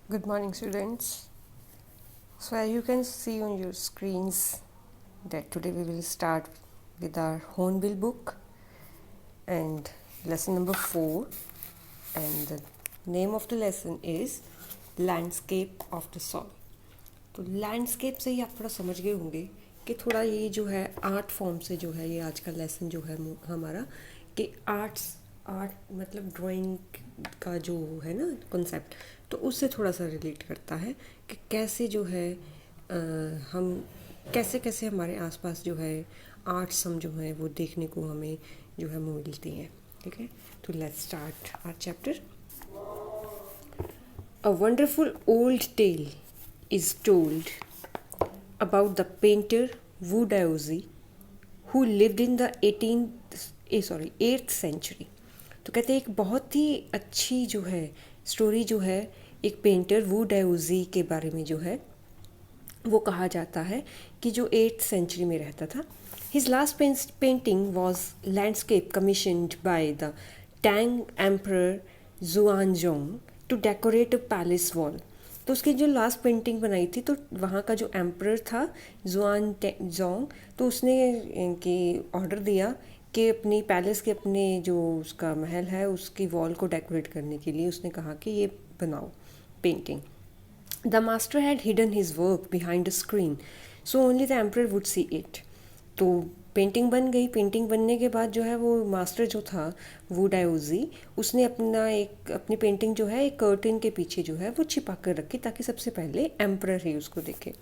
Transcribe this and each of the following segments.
Good morning, students. So, as you can see on your screens, that today we will start with our Hornbill book and lesson number 4. And the name of the lesson is Landscape of the Soul. तो landscape से ही आप थोड़ा समझ गए होंगे कि थोड़ा ये जो है आर्ट फॉर्म से जो है ये आज का लेसन जो है हमारा कि आर्ट मतलब ड्राइंग का जो है ना कॉन्सेप्ट, तो उससे थोड़ा सा रिलेट करता है कि कैसे जो है हम कैसे कैसे हमारे आसपास जो है आर्ट्स हम जो है वो देखने को हमें जो है वो मिलती हैं. ठीक है, तो let's start our chapter. A wonderful old tale is told about the painter Wu Daozi who lived in the 8th century. तो कहते हैं एक बहुत ही अच्छी जो है स्टोरी जो है एक पेंटर वू डायोजी के बारे में जो है वो कहा जाता है कि जो 8th सेंचुरी में रहता था. His last painting was landscape commissioned by the Tang emperor Xuanzong to decorate a palace wall. तो उसकी जो लास्ट पेंटिंग बनाई थी तो वहाँ का जो एम्परर था जुआन जोंग, तो उसने इनकी ऑर्डर दिया कि अपनी पैलेस के अपने जो उसका महल है उसकी वॉल को डेकोरेट करने के लिए उसने कहा कि ये बनाओ painting. The master had hidden his work behind a screen, so only the emperor would see it. तो पेंटिंग बन गई. पेंटिंग बनने के बाद जो है वो मास्टर जो था वू डायोजी उसने अपनी पेंटिंग जो है एक कर्टन के पीछे जो है वो छिपा कर रखी ताकि सबसे पहले एम्परर ही उसको देखे.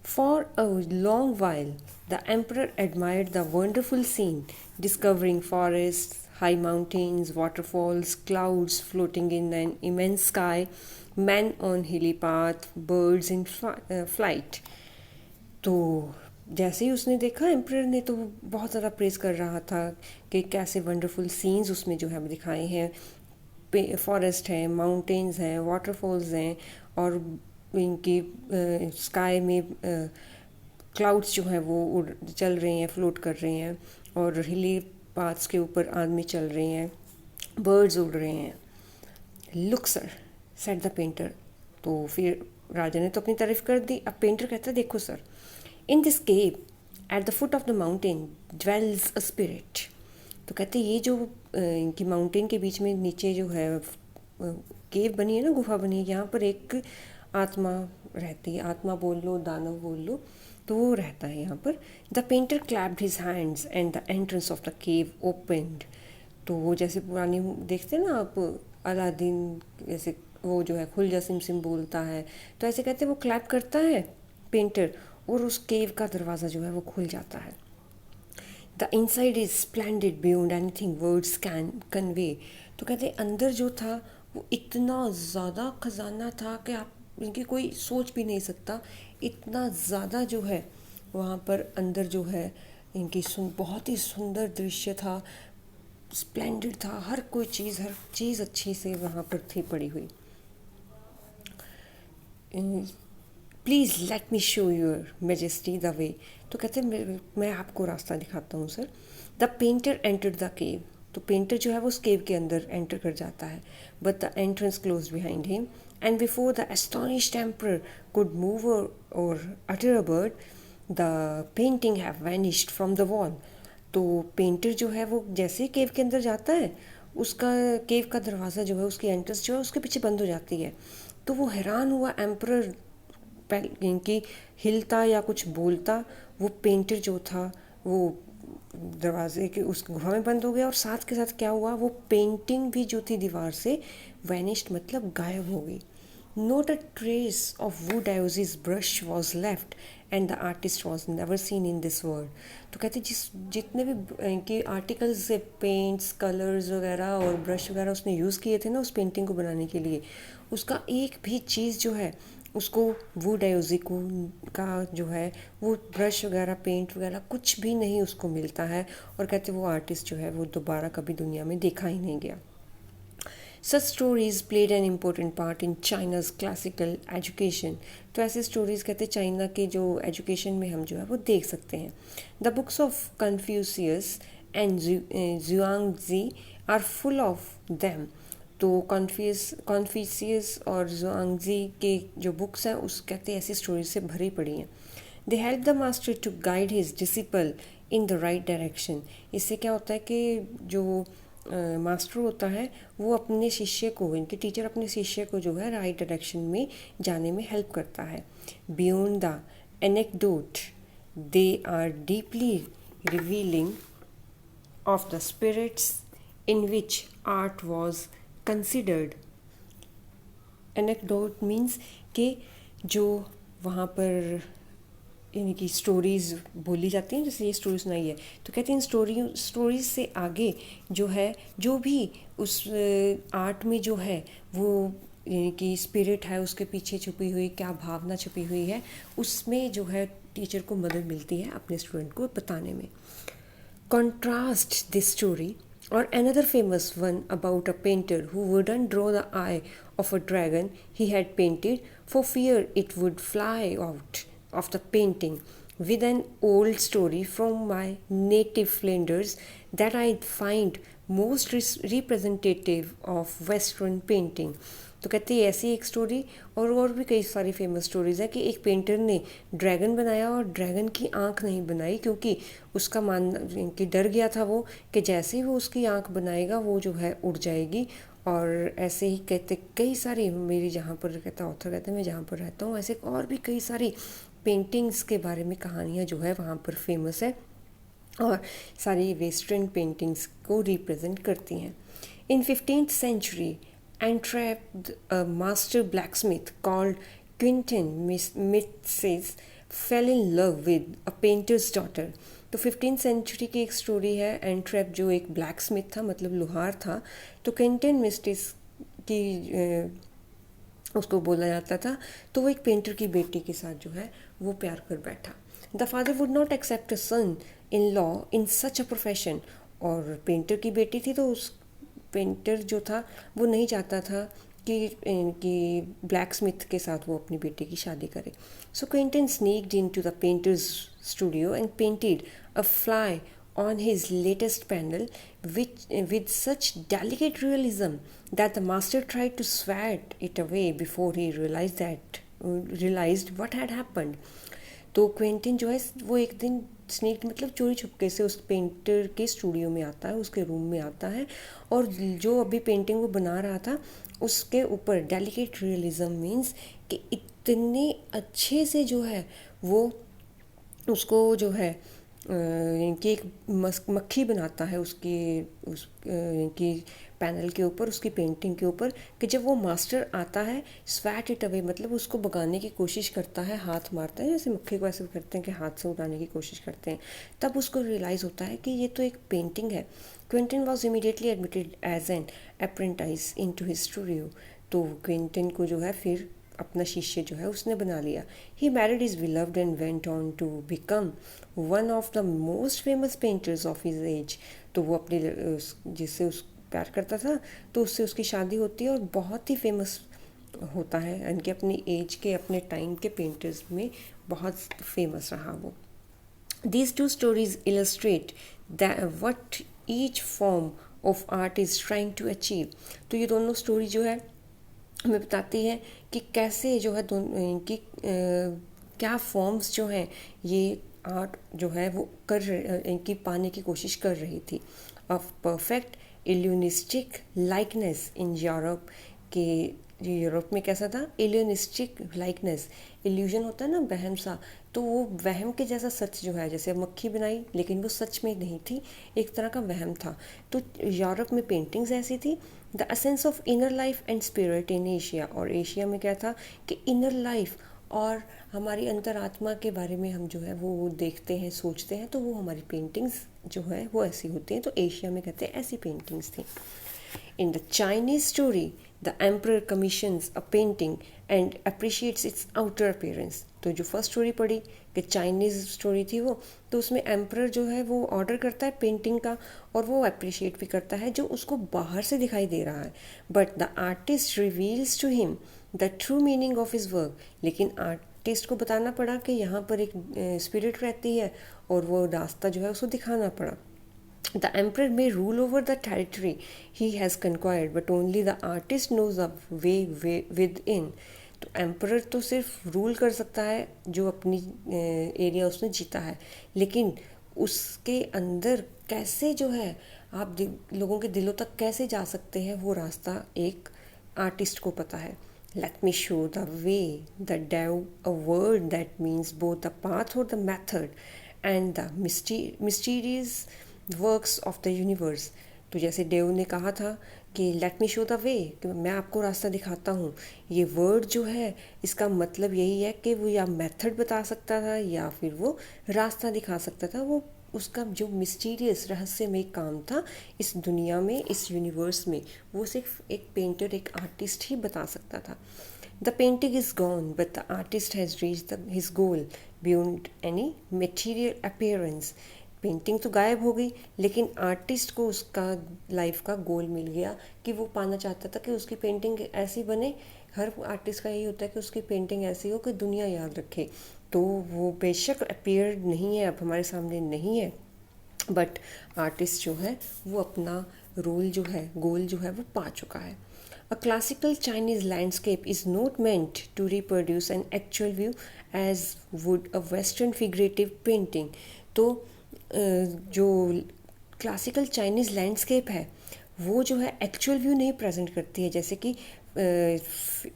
For a long while, the emperor admired the wonderful scene, discovering forests, high mountains, waterfalls, clouds floating in an immense sky, men on hilly path, birds in flight. तो जैसे ही उसने देखा एम्परर ने तो बहुत ज़्यादा प्रेज़ कर रहा था कि कैसे वंडरफुल सीन्स उसमें जो है दिखाए हैं. फॉरेस्ट हैं, माउंटेन्स हैं, वाटरफॉल्स हैं और इनकी स्काई में क्लाउड्स जो हैं वो चल रहे हैं, फ्लोट कर रहे हैं और हिली पाथ्स के ऊपर आदमी चल रहे हैं, बर्ड्स उड़ रहे हैं. Look sir, said the painter. तो फिर राजा ने तो अपनी तारीफ कर दी. अब पेंटर कहता है देखो sir, in this cave at the foot of the mountain dwells a spirit. तो कहते ये जो इनकी माउंटेन के बीच में नीचे जो है केव बनी है ना, गुफा बनी है, यहाँ पर एक आत्मा रहती है. आत्मा बोल लो, दानव बोल लो, तो वो रहता है यहाँ पर. The painter clapped his hands and the entrance of the cave opened. तो वो जैसे पुरानी देखते हैं ना आप अलादीन, जैसे वो जो है खुल जा सिम सिम बोलता है, तो ऐसे कहते वो क्लैप करता है पेंटर और उस केव का दरवाज़ा जो है वो खुल जाता है. The inside is splendid beyond anything words can convey. तो कहते अंदर जो था वो इतना ज़्यादा खजाना था कि आप इनकी कोई सोच भी नहीं सकता. इतना ज़्यादा जो है वहाँ पर अंदर जो है इनकी बहुत ही सुंदर दृश्य था, स्प्लेंडेड था. हर चीज़ अच्छी से वहाँ पर थी पड़ी हुई. Please let me show your majesty the way. तो कहते मैं आपको रास्ता दिखाता हूँ sir. The painter entered the cave. तो पेंटर जो है वो उस केव के अंदर एंटर कर जाता है. But the entrance close behind him and before the astonished emperor could move or utter a word the painting have vanished from the wall. तो पेंटर जो है वो जैसे ही केव के अंदर जाता है उसका केव का दरवाज़ा जो है उसकी एंट्रेंस जो है उसके पीछे बंद हो जाती है. तो वो हैरान हुआ एम्परर इनकी हिलता या कुछ बोलता. वो पेंटर जो था वो दरवाजे के उस गुफा में बंद हो गया और साथ के साथ क्या हुआ, वो पेंटिंग भी जो थी दीवार से वैनिश्ड मतलब गायब हो गई. Not a trace of Wu Daozi's brush was left and the artist was never seen in this world. तो कहते जितने भी इनके आर्टिकल्स से पेंट्स, कलर्स वगैरह और ब्रश वगैरह उसने यूज़ किए थे ना उस पेंटिंग को बनाने के लिए, उसका एक भी चीज़ जो है उसको वू डायोजी को का जो है वो ब्रश वगैरह पेंट वगैरह कुछ भी नहीं उसको मिलता है. और कहते वो आर्टिस्ट जो है वो दोबारा कभी दुनिया में देखा ही नहीं गया. Such stories played an important part in China's classical education. तो ऐसे स्टोरीज़ कहते चाइना के जो एजुकेशन में हम जो है वो देख सकते हैं. The books of Confucius and Zhuangzi are full of them. तो कॉन्फ्यूशियस और ज़ुआंगजी के जो बुक्स हैं उस कहते हैं ऐसी स्टोरीज से भरी पड़ी हैं. They help the master to guide his disciple in the right direction. इससे क्या होता है कि जो मास्टर होता है वो अपने शिष्य को, इनके टीचर अपने शिष्य को जो है राइट डायरेक्शन में जाने में हेल्प करता है. Beyond the anecdote they are deeply revealing of the spirits in which art was considered. Anecdote means कि जो वहाँ पर यानी कि स्टोरीज़ बोली जाती हैं, जैसे ये स्टोरी सुनाई है तो कहते हैं स्टोरीज से आगे जो है, जो भी उस आर्ट में जो है वो यानी कि स्पिरिट है उसके पीछे छुपी हुई क्या भावना छुपी हुई है, उसमें जो है टीचर को मदद मिलती है अपने स्टूडेंट को बताने में. Contrast this story or another famous one about a painter who wouldn't draw the eye of a dragon he had painted for fear it would fly out of the painting, with an old story from my native Flanders that I find most representative of Western painting. तो कहते हैं ऐसी एक story और भी कई सारी famous stories है कि एक पेंटर ने ड्रैगन बनाया और ड्रैगन की आंख नहीं बनाई क्योंकि उसका कि डर गया था वो कि जैसे ही वो उसकी आंख बनाएगा वो जो है उड़ जाएगी. और ऐसे ही कहते कई सारी मेरी जहाँ पर कहता ऑथर कहते हैं मैं जहाँ पर रहता हूँ ऐसे और भी कई सारी पेंटिंग्स के बारे में कहानियाँ जो है वहाँ पर फेमस है और सारी वेस्टर्न पेंटिंग्स को रिप्रेजेंट करती हैं. इन 15th century Antwerp, a master blacksmith called Quentin Mitsys fell in love with a painter's daughter. तो 15th century की एक स्टोरी है. एंट्रेप जो एक ब्लैक स्मिथ था मतलब लोहार था, तो क्विंटन मिस्टिस की उसको बोला जाता था, तो वो एक पेंटर की बेटी के साथ जो है वो प्यार कर बैठा. The father would not accept a son in law in such a profession. और पेंटर की बेटी थी तो उस पेंटर जो था वो नहीं चाहता था कि ब्लैक स्मिथ के साथ वो अपनी बेटी की शादी करे. So Quinten sneaked into the painter's studio and painted a fly on his latest panel with such delicate realism that the master tried to swat it away before he realized what had happened. तो Quinton जो है वो एक दिन sneak मतलब चोरी छुपके से उस पेंटर के स्टूडियो में आता है, उसके रूम में आता है और जो अभी पेंटिंग वो बना रहा था उसके ऊपर डेलिकेट रियलिज्म मीन्स कि इतने अच्छे से जो है वो उसको जो है कि एक मक्खी बनाता है उसकी पैनल के ऊपर, उसकी पेंटिंग के ऊपर, कि जब वो मास्टर आता है स्वैट इट अवे मतलब उसको भगाने की कोशिश करता है, हाथ मारता है, जैसे मक्खी को ऐसे करते हैं कि हाथ से उड़ाने की कोशिश करते हैं, तब उसको रियलाइज़ होता है कि ये तो एक पेंटिंग है. Quinton was immediately admitted as an apprentice into his studio. तो क्विंटन को जो है फिर अपना शिष्य जो है उसने बना लिया. He married his beloved and went on to become one of the most famous painters of his age. तो वो अपने जिससे उस प्यार करता था तो उससे उसकी शादी होती है और बहुत ही फेमस होता है, यानी कि अपनी एज के अपने टाइम के पेंटर्स में बहुत फेमस रहा वो. These two stories illustrate that what each form of art is trying to achieve. तो ये दोनों स्टोरी जो है हमें बताती है कि कैसे जो है इनकी क्या फॉर्म्स जो हैं ये आर्ट जो है वो इनकी पाने की कोशिश कर रही थी. Of perfect illusionistic likeness in Europe के यूरोप में कैसा था इल्यूनिस्टिक लाइकनेस, इल्यूजन होता है ना वहम सा, तो वो वहम के जैसा सच जो है, जैसे मक्खी बनाई लेकिन वो सच में नहीं थी, एक तरह का वहम था. तो यूरोप में पेंटिंग्स ऐसी थी. The essence of inner life and spirit in Asia, और एशिया में क्या था कि इनर लाइफ और हमारी अंतरात्मा के बारे में हम जो है वो देखते हैं सोचते हैं, तो वो हमारी पेंटिंग्स जो है वो ऐसी होती हैं. तो एशिया में कहते हैं ऐसी पेंटिंग्स थी. In the Chinese story, the emperor commissions a painting and appreciates its outer appearance. तो जो फर्स्ट स्टोरी पढ़ी कि चाइनीज़ स्टोरी थी वो, तो उसमें एम्परर जो है वो ऑर्डर करता है पेंटिंग का और वो अप्रिशिएट भी करता है जो उसको बाहर से दिखाई दे रहा है. But the artist reveals to him the true meaning of his work. लेकिन आर्टिस्ट को बताना पड़ा कि यहाँ पर एक स्पिरिट रहती है और वो रास्ता जो है उसको दिखाना पड़ा. The emperor may rule over the territory he has conquered, but only the artist knows the way within. तो एम्परर तो सिर्फ रूल कर सकता है जो अपनी एरिया उसने जीता है, लेकिन उसके अंदर कैसे जो है आप लोगों के दिलों तक कैसे जा सकते हैं वो रास्ता एक आर्टिस्ट को पता है. Let me show the way, the Dao, a word that means both the path or the method and the mysterious works of the universe. तो जैसे डेव ने कहा था कि let me show the way, कि मैं आपको रास्ता दिखाता हूँ, ये वर्ड जो है इसका मतलब यही है कि वो या मेथड बता सकता था या फिर वो रास्ता दिखा सकता था. वो उसका जो मिस्टीरियस रहस्यमय काम था इस दुनिया में, इस यूनिवर्स में, वो सिर्फ एक पेंटर, एक आर्टिस्ट ही बता सकता था. The painting is gone but the artist has reached his goal beyond any material appearance. Painting तो गायब हो गई, लेकिन आर्टिस्ट को उसका लाइफ का गोल मिल गया कि वो पाना चाहता था कि उसकी पेंटिंग ऐसी बने. हर आर्टिस्ट का यही होता है कि उसकी पेंटिंग ऐसी हो कि दुनिया याद रखे. तो वो बेशक अपीयर नहीं है, अब हमारे सामने नहीं है, बट आर्टिस्ट जो है वो अपना रोल जो है, गोल जो है वो पा चुका है. A classical Chinese landscape is not meant to reproduce an actual view as would a Western figurative painting. तो जो क्लासिकल चाइनीज़ लैंडस्केप है वो जो है एक्चुअल व्यू नहीं प्रेजेंट करती है, जैसे कि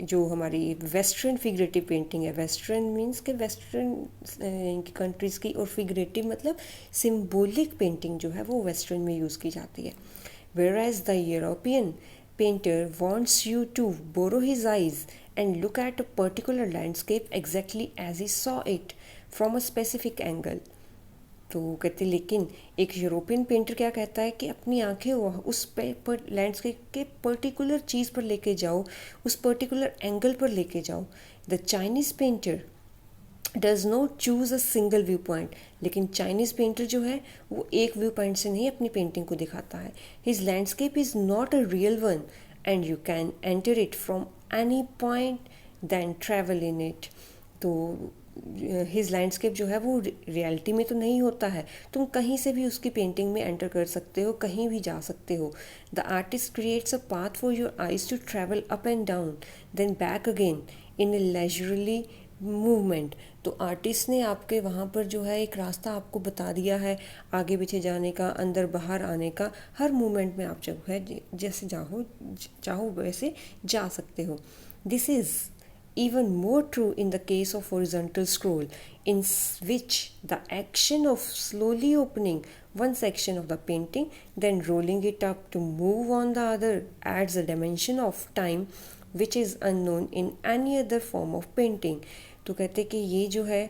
जो हमारी वेस्टर्न फिगरेटिव पेंटिंग है. वेस्टर्न मीन्स के वेस्टर्न कंट्रीज़ की, और फिगरेटिव मतलब सिम्बोलिक पेंटिंग जो है वो वेस्टर्न में यूज़ की जाती है. whereas the European painter wants you to borrow his eyes and look at a particular landscape exactly as he saw it from a specific angle. तो कहते लेकिन एक यूरोपियन पेंटर क्या कहता है कि अपनी आंखें उस लैंडस्केप के पर्टिकुलर चीज़ पर लेके जाओ, उस पर्टिकुलर एंगल पर लेके जाओ. The Chinese painter does not choose a single view point. लेकिन चाइनीज़ पेंटर जो है वो एक व्यू पॉइंट से नहीं अपनी पेंटिंग को दिखाता है. His landscape is not a real one and you can enter it from any point than travel in it. तो हिज लैंडस्केप जो है वो रियलिटी में तो नहीं होता है, तुम कहीं से भी उसकी पेंटिंग में एंटर कर सकते हो, कहीं भी जा सकते हो. The artist creates a path for your eyes to travel up and down then back again in a leisurely movement. तो आर्टिस्ट ने आपके वहाँ पर जो है एक रास्ता आपको बता दिया है आगे पीछे जाने का, अंदर बाहर आने का. हर मूवमेंट में आप जो है जैसे चाहो वैसे जा सकते हो. This is even more true in the case of horizontal scroll, in which the action of slowly opening one section of the painting, then rolling it up to move on the other, adds a dimension of time which is unknown in any other form of painting. तो कहते कि ये जो है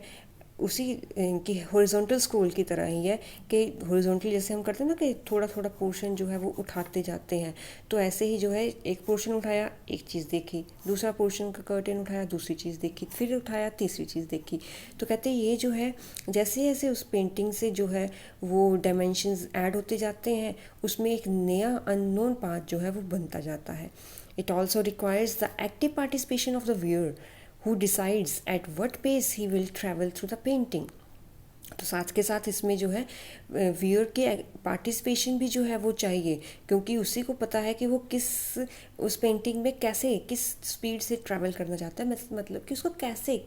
उसी की horizontal scroll की तरह ही है कि हॉरिजॉन्टल जैसे हम करते हैं ना कि थोड़ा थोड़ा पोर्शन जो है वो उठाते जाते हैं, तो ऐसे ही जो है एक पोर्शन उठाया एक चीज़ देखी, दूसरा पोर्शन का कर्टेन उठाया दूसरी चीज़ देखी, फिर उठाया तीसरी चीज़ देखी. तो कहते हैं ये जो है जैसे जैसे उस पेंटिंग से जो है वो डायमेंशंस ऐड होते जाते हैं, उसमें एक नया अननोन पाथ जो है वो बनता जाता है. It also requires the active participation of the viewer who decides at what pace he will travel through the painting. तो साथ के साथ इसमें जो है व्यूअर के पार्टिसिपेशन भी जो है वो चाहिए, क्योंकि उसी को पता है कि वो किस उस पेंटिंग में कैसे किस स्पीड से ट्रैवल करना चाहता है, मतलब कि उसको कैसे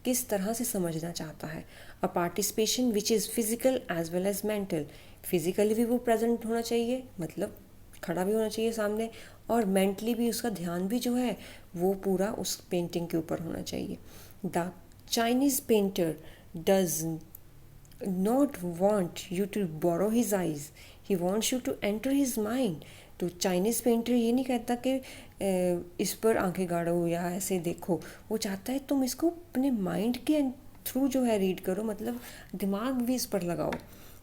किस तरह से समझना चाहता है. A participation which is physical as well as mental. Physically भी वो प्रेजेंट होना चाहिए, मतलब खड़ा भी होना चाहिए सामने, और मेंटली भी उसका ध्यान भी जो है वो पूरा उस पेंटिंग के ऊपर होना चाहिए. The Chinese painter does not want you to borrow his eyes, he wants you to enter his mind. तो चाइनीज़ पेंटर ये नहीं कहता कि इस पर आंखें गाड़ो या ऐसे देखो, वो चाहता है तुम इसको अपने माइंड के थ्रू जो है रीड करो, मतलब दिमाग भी इस पर लगाओ.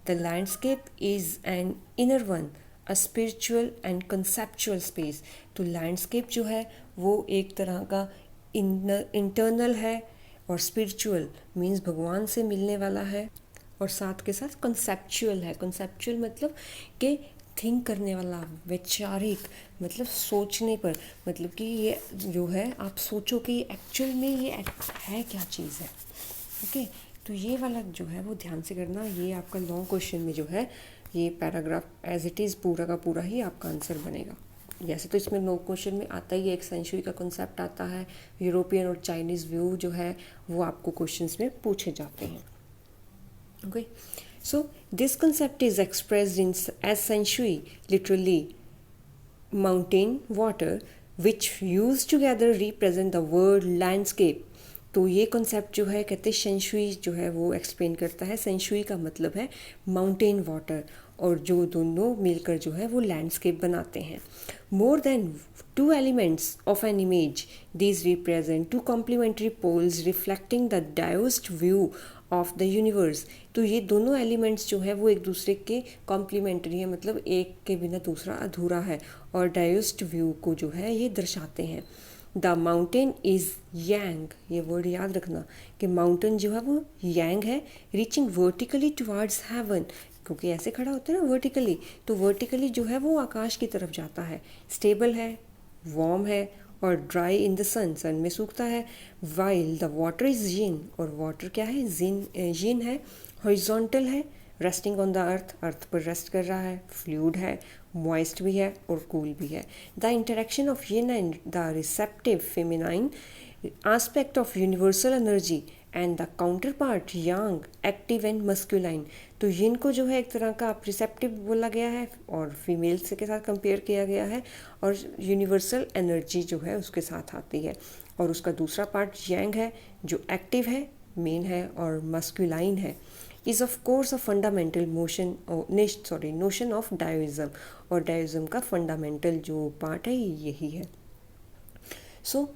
The landscape is an inner one, a spiritual and conceptual space. तो लैंडस्केप जो है वो एक तरह का इंटरनल है, और स्पिरिचुअल मीन्स भगवान से मिलने वाला है, और साथ के साथ कंसेप्चुअल है. कंसेप्चुअल मतलब कि थिंक करने वाला, वैचारिक, मतलब सोचने पर, मतलब कि ये जो है आप सोचो कि एक्चुअल में ये है क्या चीज़ है. ओके, तो ये वाला जो है वो ध्यान से करना. ये आपका लॉन्ग क्वेश्चन में जो है ये पैराग्राफ एज इट इज़ पूरा का पूरा ही आपका आंसर बनेगा। जैसे तो इसमें नो क्वेश्चन में आता ही है, एक सेंचुरी का कॉन्सेप्ट आता है, यूरोपियन और चाइनीज़ व्यू जो है वो आपको क्वेश्चंस में पूछे जाते हैं। Okay, so this concept is expressed in as century, literally mountain water, which used together represent the world landscape। तो ये कॉन्सेप्ट जो है कहते हैं सेंचुरी जो है वो एक्सप्लेन करता है। सेंचुरी का मतलब है माउंटेन वाटर, और जो दोनों मिलकर जो है वो लैंडस्केप बनाते हैं। More than two elements of an image, these represent two complementary poles reflecting the Taoist view of the universe. तो ये दोनों एलिमेंट्स जो है वो एक दूसरे के कॉम्प्लीमेंट्री है, मतलब एक के बिना दूसरा अधूरा है, और डायोस्ड व्यू को जो है ये दर्शाते हैं। द माउंटेन इज़ यांग, ये वर्ड याद रखना कि माउंटेन जो है वो यांग है, रीचिंग वर्टिकली टुवर्ड्स हेवन, क्योंकि ऐसे खड़ा होता है ना वर्टिकली, तो वर्टिकली जो है वो आकाश की तरफ जाता है। स्टेबल है, वार्म है, और ड्राई इन द सन, सन में सूखता है। वाइल द वाटर इज यिन, और वाटर क्या है, यिन है। हॉरिजॉन्टल है, रेस्टिंग ऑन द अर्थ, अर्थ पर रेस्ट कर रहा है। फ्लूइड है, मॉइस्ट भी है और कूल भी है। The interaction of yin and the receptive feminine aspect of universal energy and the counterpart yang, active and masculine। तो यिन को जो है एक तरह का रिसेप्टिव बोला गया है और फीमेल से के साथ कंपेयर किया गया है, और यूनिवर्सल एनर्जी जो है उसके साथ आती है। और उसका दूसरा पार्ट यांग है जो एक्टिव है, मेन है और मस्कुलाइन है। Is of course a fundamental notion of Taoism, और डायोइज्म का फंडामेंटल जो पार्ट है यही है। सो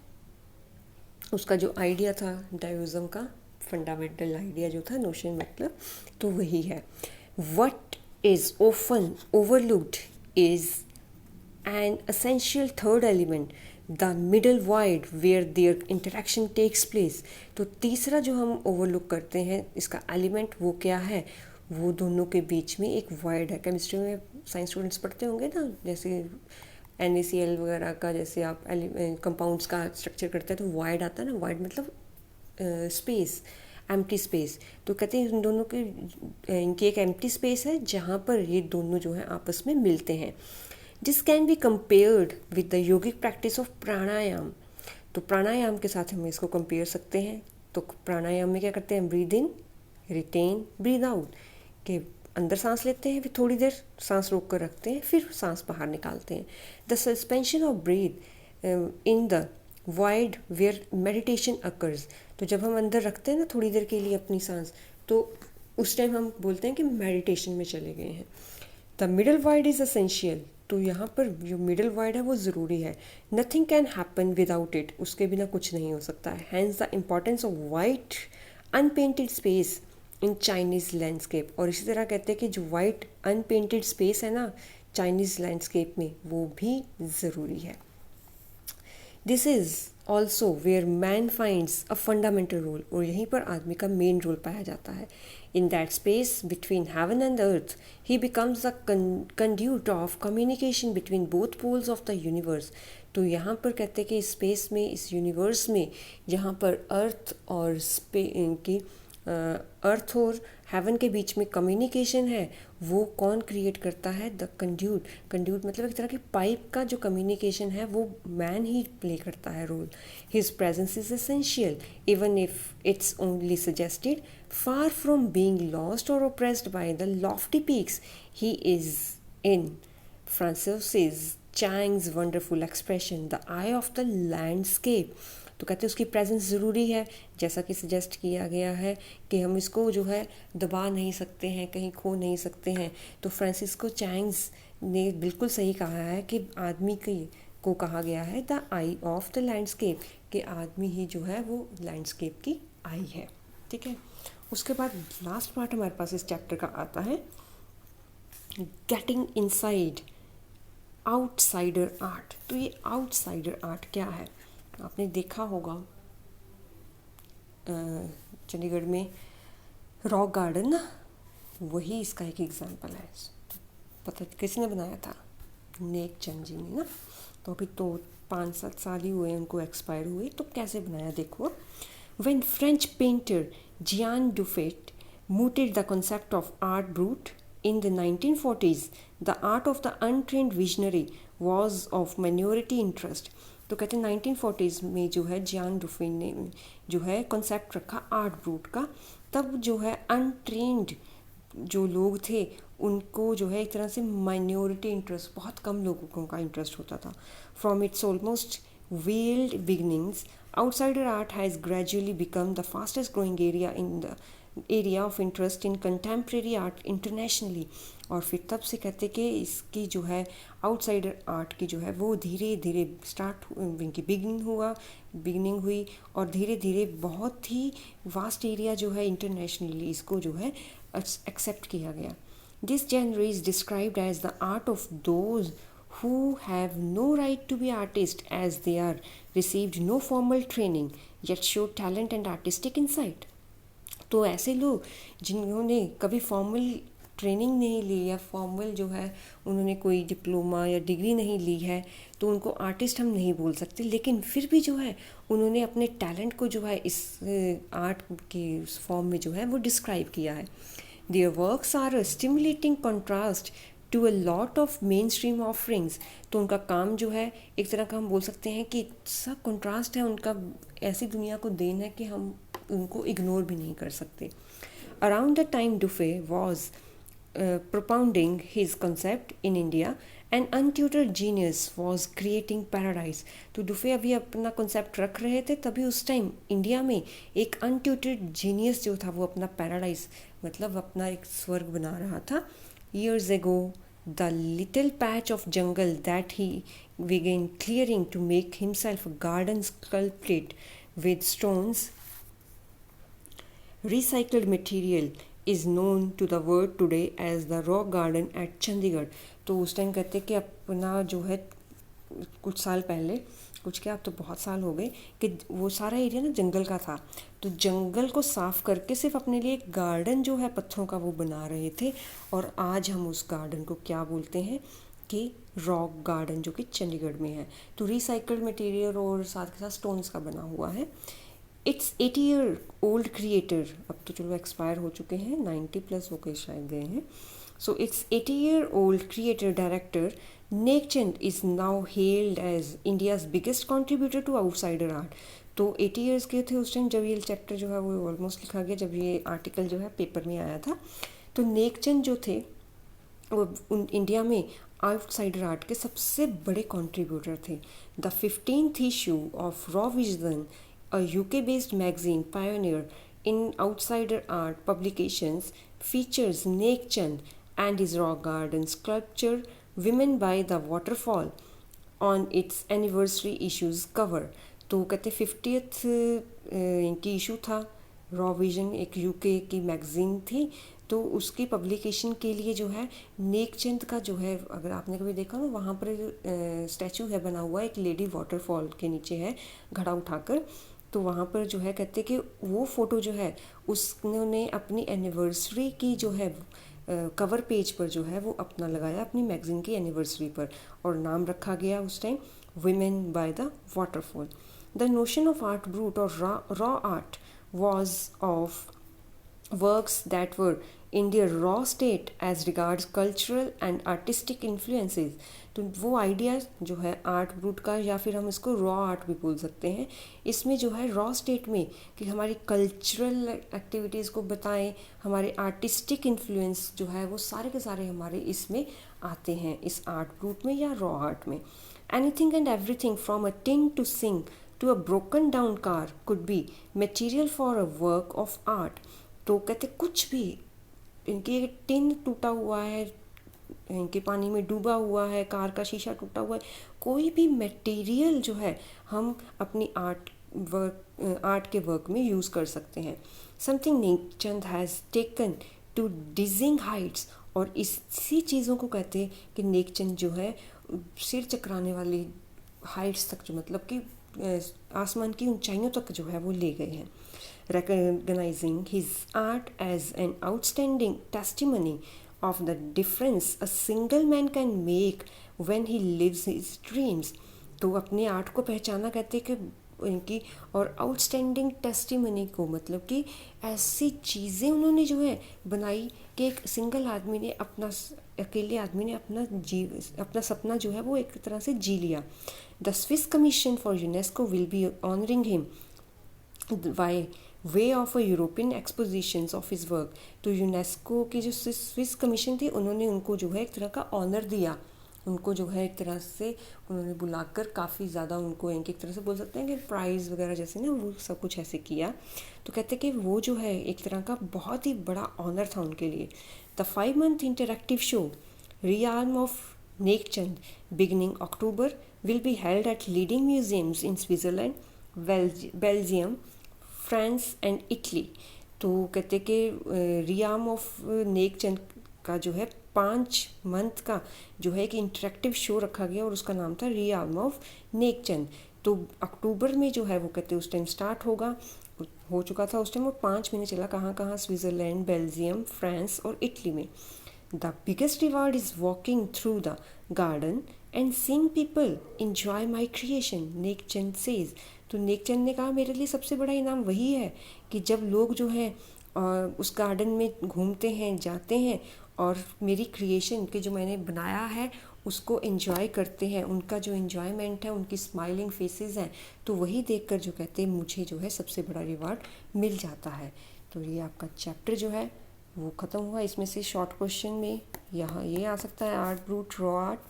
उसका जो आइडिया था डायोइज्म का, फंडामेंटल आइडिया जो था, नोशन मतलब, तो वही है। What is often overlooked is an essential third element, the middle void where their interaction takes place. तो तीसरा जो हम ओवरलुक करते हैं इसका एलिमेंट वो क्या है, वो दोनों के बीच में एक वाइड है। केमिस्ट्री में साइंस स्टूडेंट्स पढ़ते होंगे ना, जैसे NaCl वगैरह का, जैसे आप कंपाउंड्स का स्ट्रक्चर करते हैं तो वाइड आता है ना, वाइड मतलब स्पेस, एम्प्टी स्पेस। तो कहते हैं इन दोनों के इनकी एक एम्प्टी स्पेस है जहाँ पर ये दोनों जो है आपस में मिलते हैं। This can be compared with the yogic practice of pranayama. तो प्राणायाम के साथ हम इसको कंपेयर सकते हैं। तो प्राणायाम में क्या करते हैं, breathe in, retain, breathe out, के अंदर सांस लेते हैं, फिर थोड़ी देर सांस रोक कर रखते हैं, फिर सांस बाहर निकालते हैं। The suspension of breath in the void where meditation occurs. तो जब हम अंदर रखते हैं ना थोड़ी देर के लिए अपनी सांस, तो उस टाइम हम बोलते हैं कि मेडिटेशन में चले गए हैं। The middle wide is essential. तो यहाँ पर जो मिडल वाइड है वो ज़रूरी है। Nothing can happen without it, उसके बिना कुछ नहीं हो सकता है। Hence the importance of white unpainted space in Chinese landscape. और इसी तरह कहते हैं कि जो वाइट अनपेंटेड स्पेस है ना चाइनीज़ लैंडस्केप में, वो भी ज़रूरी है। This is also where man finds a fundamental role, और यहीं पर आदमी का मेन रोल पाया जाता है। In that space between heaven and earth he becomes the conduit of communication between both poles of the universe. तो यहाँ पर कहते हैं कि इस स्पेस में, इस यूनिवर्स में, जहाँ पर अर्थ और अर्थ और हेवन के बीच में कम्युनिकेशन है, वो कौन क्रिएट करता है, द कंड्यूट। कंड्यूट मतलब एक तरह की पाइप का जो कम्युनिकेशन है वो मैन ही प्ले करता है role. His presence is essential even if it's only suggested, far from being lost or oppressed by the lofty peaks he is in Francis Cheng's wonderful expression the eye of the landscape. तो कहते हैं उसकी presence ज़रूरी है, जैसा कि suggest किया गया है कि हम इसको जो है दबा नहीं सकते हैं, कहीं खो नहीं सकते हैं। तो फ्रांसिस्को चैंग्स ने बिल्कुल सही कहा है कि आदमी को कहा गया है the eye of the landscape, कि आदमी ही जो है वो लैंडस्केप की आई है। ठीक है, उसके बाद लास्ट पार्ट हमारे पास इस चैप्टर का आता है, गेटिंग इनसाइड आउटसाइडर आर्ट। तो ये आउटसाइडर आर्ट क्या है, आपने देखा होगा चंडीगढ़ में रॉक गार्डन ना, वही इसका एक एग्जांपल है। पता किसने बनाया था, नेक चंद जी ने ना। तो अभी तो 5-7 साल ही हुए उनको एक्सपायर हुए, तो कैसे बनाया देखो। When French painter Jean Dubuffet mooted the concept of art brut In the 1940s, the art of the untrained visionary was of minority interest. तो कहते हैं 1940s में जो है जियान डुफे ने जो है कॉन्सेप्ट रखा आर्ट ब्रूट का, तब जो है अनट्रेंड जो लोग थे उनको जो है एक तरह से माइनॉरिटी इंटरेस्ट, बहुत कम लोगों का इंटरेस्ट होता था. From its almost veiled beginnings, outsider art has gradually become the fastest growing area of interest in contemporary art internationally. और फिर तब से कहते कि इसकी जो है आउटसाइडर आर्ट की जो है वो धीरे धीरे इनकी बिगनिंग हुई और धीरे धीरे बहुत ही वास्ट एरिया जो है इंटरनेशनली इसको जो है एक्सेप्ट किया गया. This genre is described as the art of those who have no right to be artists, as they are received no formal training yet show talent and artistic insight. तो ऐसे लोग जिन्होंने कभी फॉर्मल ट्रेनिंग नहीं ली या formal जो है उन्होंने कोई डिप्लोमा या डिग्री नहीं ली है, तो उनको आर्टिस्ट हम नहीं बोल सकते, लेकिन फिर भी जो है उन्होंने अपने टैलेंट को जो है इस आर्ट के फॉर्म में जो है वो डिस्क्राइब किया है. Their works are a stimulating contrast to a lot of mainstream offerings. तो उनका काम जो है एक तरह का हम बोल सकते हैं कि सब कंट्रास्ट है उनका, ऐसी दुनिया को देन है कि हम उनको इग्नोर भी नहीं कर सकते. Around the time Dufay was propounding his concept in India, an untutored genius was creating paradise. तो डुफे अभी अपना कॉन्सेप्ट रख रहे थे, तभी उस टाइम इंडिया में एक अनट्यूटर्ड जीनियस जो था वो अपना पैराडाइज मतलब अपना एक स्वर्ग बना रहा था. Years ago, the little patch of jungle that he began clearing to make himself a garden sculpted with stones, recycled material, is known to the world today as the Rock Garden at Chandigarh. तो उस time कहते कि अपना जो है कुछ साल पहले, कुछ क्या अब तो बहुत साल हो गए, कि वो सारा एरिया ना जंगल का था, तो जंगल को साफ़ करके सिर्फ अपने लिए एक गार्डन जो है पत्थरों का वो बना रहे थे. और आज हम उस गार्डन को क्या बोलते हैं कि रॉक गार्डन, जो कि चंडीगढ़ में है. तो रिसाइकल्ड मटेरियल और साथ के साथ स्टोन्स का बना हुआ है. इट्स 80-year-old क्रिएटर, अब तो चलो एक्सपायर हो चुके हैं, 90+ होकर शायद गए हैं. So it's 80-year-old creator director Nek Chand is now held as India's biggest contributor to outsider art. तो 80 ईयर्स के थे उस टाइम जब ये चैप्टर जो है वो ऑलमोस्ट लिखा गया, जब ये आर्टिकल जो है पेपर में आया था. तो नेक चंद जो थे वो इंडिया में आउटसाइडर आर्ट के सबसे बड़े कॉन्ट्रीब्यूटर थे. The 15th issue of raw vision, a UK-based magazine pioneer in outsider art publications, features Nek Chand and his rock garden sculpture Women by the Waterfall on its anniversary issues cover. तो कहते 50th इनकी issue था. Raw vision एक UK की magazine थी, तो उसकी publication के लिए जो है नेक चंद का जो है, अगर आपने कभी देखा ना, वहाँ पर स्टैचू है बना हुआ, एक लेडी वाटरफॉल के नीचे है घड़ा उठाकर. तो वहाँ पर जो है कहते कि वो फ़ोटो जो है उसने अपनी एनिवर्सरी की जो है कवर पेज पर जो है वो अपना लगाया अपनी मैगज़ीन की एनिवर्सरी पर, और नाम रखा गया उस time women by the waterfall. The notion of art brut or raw art was of works that were in their raw state as regards cultural and artistic influences. तो वो आइडिया जो है आर्ट ब्रूट का, या फिर हम इसको raw art भी बोल सकते हैं, इसमें जो है रॉ स्टेट में कि हमारी कल्चरल एक्टिविटीज़ को बताएं, हमारे आर्टिस्टिक इन्फ्लुएंस जो है वो सारे के सारे हमारे इसमें आते हैं इस आर्ट ब्रूट में या रॉ आर्ट में. Anything and everything from a tin to sink to a broken down car could be material for a work of art. तो कहते कुछ भी, इनके टिन टूटा हुआ है, इनके पानी में डूबा हुआ है, कार का शीशा टूटा हुआ है, कोई भी मटेरियल जो है हम अपनी आर्ट के वर्क में यूज़ कर सकते हैं. Something Nek Chand has taken to dizzying heights. और इसी चीज़ों को कहते हैं कि नेक चंद जो है सिर चकराने वाली हाइट्स तक, जो मतलब कि आसमान की ऊंचाइयों तक जो है वो ले गए हैं. Recognizing his art as an outstanding testimony of the difference a single man can make when he lives his dreams. तो अपने आर्ट को पहचाना कहते कि इनकी और आउटस्टैंडिंग टेस्टिमनी को, मतलब कि ऐसी चीज़ें उन्होंने जो है बनाई कि एक सिंगल आदमी ने अकेले आदमी ने अपना सपना जो है वो एक तरह से जी लिया. The Swiss commission for UNESCO will be honouring him by way of a European expositions of his work. तो यूनेस्को की जो स्विस कमीशन थी उन्होंने उनको जो है एक तरह का ऑनर दिया, उनको जो है एक तरह से उन्होंने बुलाकर काफ़ी ज़्यादा उनको एक तरह से बोल सकते हैं कि प्राइज़ वगैरह जैसे ना वो सब कुछ ऐसे किया. तो कहते हैं कि वो जो है एक तरह का बहुत ही बड़ा ऑनर था उनके लिए. The 5 month interactive show रियाल्म of Nek Chand beginning October will be held at leading museums in Switzerland, Belgium, France and Italy. तो कहते कि रियाम ऑफ नेकचंद का जो है 5 month का जो है एक इंटरेक्टिव शो रखा गया और उसका नाम था रियाल्म ऑफ नेकचंद. तो अक्टूबर में जो है वो कहते उस टाइम स्टार्ट हो चुका था उस टाइम, और 5 महीने चला. कहाँ स्विट्ज़रलैंड, बेल्जियम, फ्रांस और इटली में. The biggest reward is walking through the garden and seeing people enjoy my creation, Nek Chand says. तो नेकचंद ने कहा मेरे लिए सबसे बड़ा इनाम वही है कि जब लोग जो हैं उस गार्डन में घूमते हैं, जाते हैं और मेरी क्रिएशन के जो मैंने बनाया है उसको एंजॉय करते हैं. उनका जो एंजॉयमेंट है, उनकी स्माइलिंग फेसेस हैं, तो वही देखकर जो कहते हैं मुझे जो है सबसे बड़ा रिवार्ड मिल जाता है. तो ये आपका चैप्टर जो है वो ख़त्म हुआ. इसमें से शॉर्ट क्वेश्चन में यहाँ ये आ सकता है art brute raw art.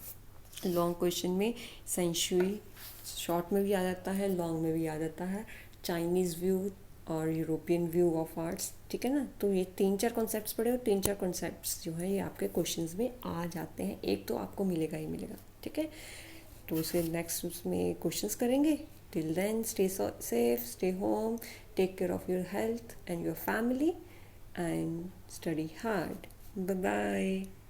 Long question में सेंचुरी, शॉर्ट में भी आ जाता है, लॉन्ग में भी आ जाता है, चाइनीज़ व्यू और यूरोपियन व्यू ऑफ आर्ट्स. ठीक है ना. तो ये 3-4 कॉन्सेप्ट्स पढ़े और 3-4 कॉन्सेप्ट्स जो है ये आपके क्वेश्चंस में आ जाते हैं. एक तो आपको मिलेगा ही मिलेगा. ठीक है. तो उसे नेक्स्ट उसमें क्वेश्चंस करेंगे. Till then stay safe, stay home, take care of your health and your family and study hard. Bye bye.